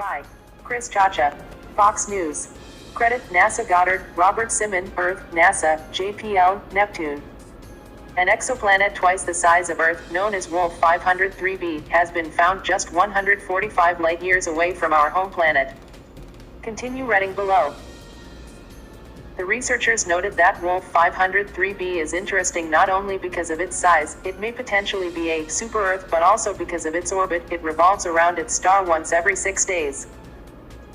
By Ciaccia, Fox News. Credit NASA Goddard, Robert Simon, Earth, NASA, JPL, Neptune. An exoplanet twice the size of Earth, known as Wolf 503b, has been found just 145 light-years away from our home planet. Continue reading below. The researchers noted that Wolf 503b is interesting not only because of its size, it may potentially be a super-Earth, but also because of its orbit. It revolves around its star once every 6 days.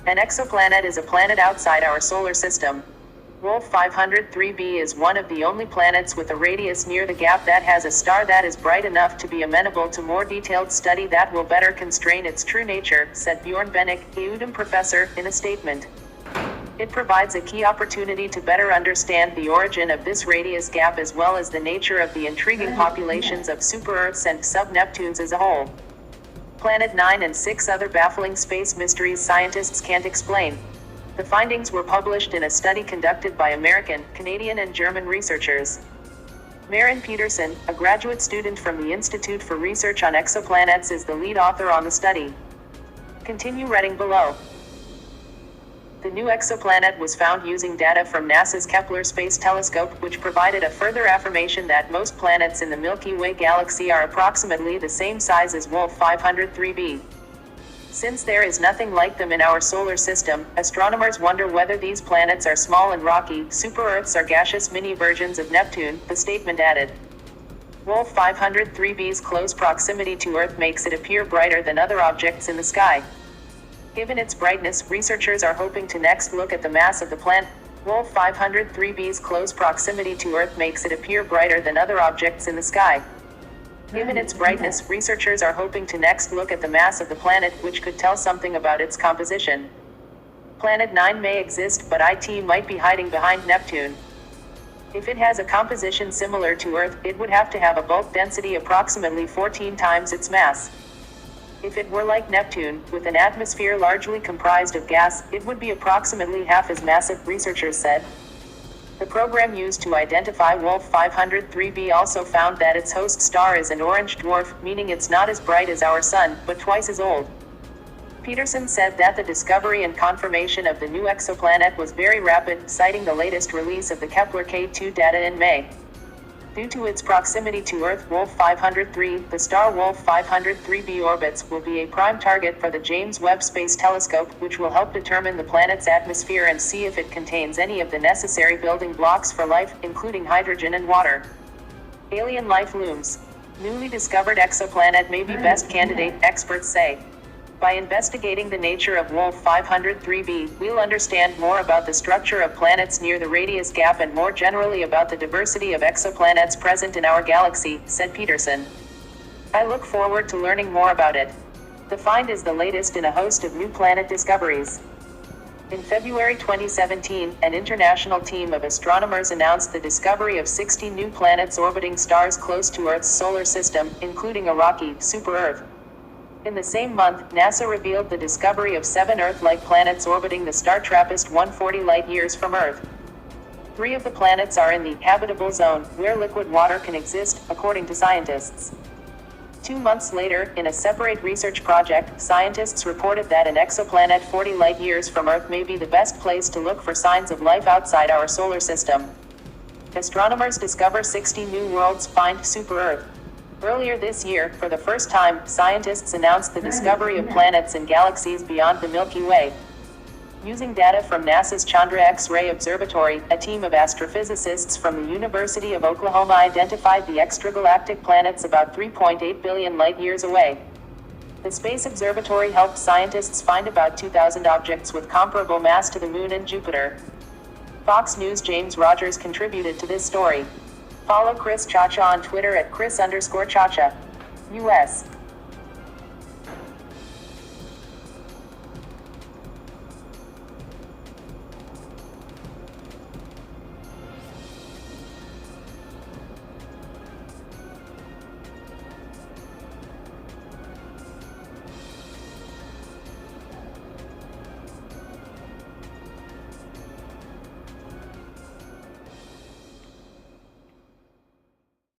An exoplanet is a planet outside our solar system. Wolf 503b is one of the only planets with a radius near the gap that has a star that is bright enough to be amenable to more detailed study that will better constrain its true nature, said Bjorn Bennick, a UDM professor, in a statement. It provides a key opportunity to better understand the origin of this radius gap as well as the nature of the intriguing populations of super-Earths and sub-Neptunes as a whole. Planet 9 and 6 other baffling space mysteries scientists can't explain. The findings were published in a study conducted by American, Canadian and German researchers. Maren Peterson, a graduate student from the Institute for Research on Exoplanets, is the lead author on the study. Continue reading below. The new exoplanet was found using data from NASA's Kepler Space Telescope, which provided a further affirmation that most planets in the Milky Way galaxy are approximately the same size as Wolf 503b. Since there is nothing like them in our solar system, astronomers wonder whether these planets are small and rocky, super-Earths or gaseous mini-versions of Neptune, the statement added. Wolf 503b's close proximity to Earth makes it appear brighter than other objects in the sky. Given its brightness, researchers are hoping to next look at the mass of the planet. Wolf 503b's close proximity to Earth makes it appear brighter than other objects in the sky. Given its brightness, researchers are hoping to next look at the mass of the planet, which could tell something about its composition. Planet 9 may exist, but it might be hiding behind Neptune. If it has a composition similar to Earth, it would have to have a bulk density approximately 14 times its mass. If it were like Neptune, with an atmosphere largely comprised of gas, it would be approximately half as massive, researchers said. The program used to identify Wolf 503b also found that its host star is an orange dwarf, meaning it's not as bright as our Sun, but twice as old. Peterson said that the discovery and confirmation of the new exoplanet was very rapid, citing the latest release of the Kepler K2 data in May. Due to its proximity to Earth, Wolf 503, the star Wolf 503b orbits, will be a prime target for the James Webb Space Telescope, which will help determine the planet's atmosphere and see if it contains any of the necessary building blocks for life, including hydrogen and water. Alien life looms. Newly discovered exoplanet may be best candidate, experts say. By investigating the nature of Wolf 503b, we'll understand more about the structure of planets near the radius gap and more generally about the diversity of exoplanets present in our galaxy, said Peterson. I look forward to learning more about it. The find is the latest in a host of new planet discoveries. In February 2017, an international team of astronomers announced the discovery of 60 new planets orbiting stars close to Earth's solar system, including a rocky, super-Earth. In the same month, NASA revealed the discovery of 7 Earth-like planets orbiting the star TRAPPIST 140 light-years from Earth. 3 of the planets are in the habitable zone, where liquid water can exist, according to scientists. 2 months later, in a separate research project, scientists reported that an exoplanet 40 light-years from Earth may be the best place to look for signs of life outside our solar system. Astronomers discover 60 new worlds, find super-Earth. Earlier this year, for the first time, scientists announced the discovery of planets in galaxies beyond the Milky Way. Using data from NASA's Chandra X-ray Observatory, a team of astrophysicists from the University of Oklahoma identified the extragalactic planets about 3.8 billion light-years away. The Space Observatory helped scientists find about 2,000 objects with comparable mass to the Moon and Jupiter. Fox News' James Rogers contributed to this story. Follow Ciaccia on Twitter at Chris_Ciaccia. US.